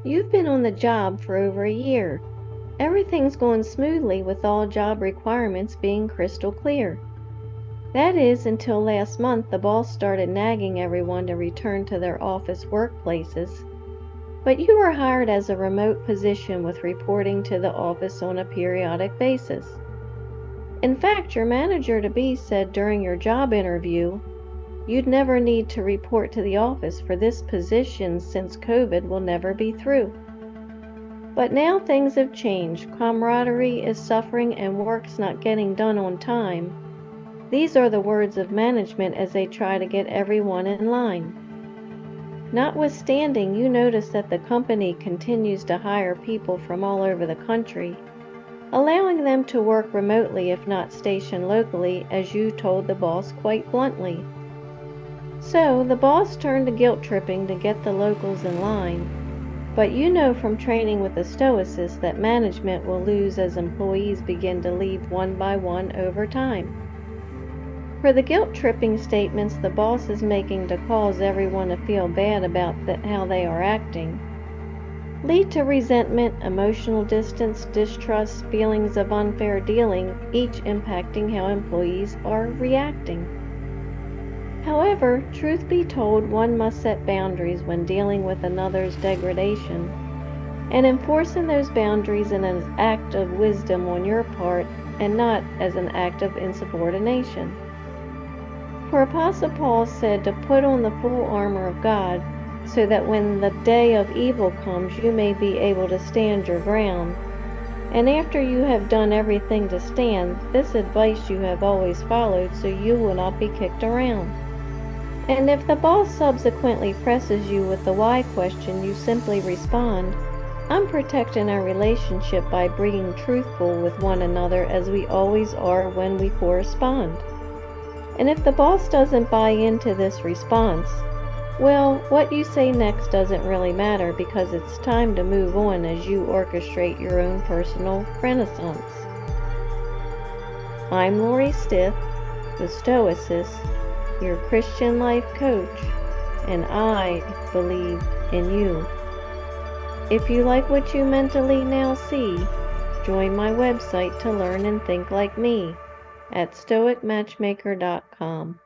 You've been on the job for over a year. Everything's going smoothly with all job requirements being crystal clear. That is, until last month the boss started nagging everyone to return to their office workplaces. But you were hired as a remote position with reporting to the office on a periodic basis. In fact, your manager-to-be said during your job interview, you'd never need to report to the office for this position since COVID will never be through. But now things have changed. Camaraderie is suffering and work's not getting done on time. These are the words of management as they try to get everyone in line. Notwithstanding, you notice that the company continues to hire people from all over the country, allowing them to work remotely if not stationed locally, as you told the boss quite bluntly. So the boss turned to guilt tripping to get the locals in line, but you know from training with the Stoicess that management will lose as employees begin to leave one by one over time. For the guilt-tripping statements the boss is making to cause everyone to feel bad about how they are acting lead to resentment, emotional distance, distrust, feelings of unfair dealing, each impacting how employees are reacting. However, truth be told, one must set boundaries when dealing with another's degradation, and enforcing those boundaries in an act of wisdom on your part and not as an act of insubordination. For Apostle Paul said to put on the full armor of God, so that when the day of evil comes you may be able to stand your ground. And after you have done everything to stand, this advice you have always followed so you will not be kicked around. And if the boss subsequently presses you with the why question, you simply respond, I'm protecting our relationship by being truthful with one another as we always are when we correspond. And if the boss doesn't buy into this response, well, what you say next doesn't really matter because it's time to move on as you orchestrate your own personal renaissance. I'm Lori Stith, the Stoicess, your Christian life coach, and I believe in you. If you like what you mentally now see, join my website to learn and think like me at stoicmatchmaker.com.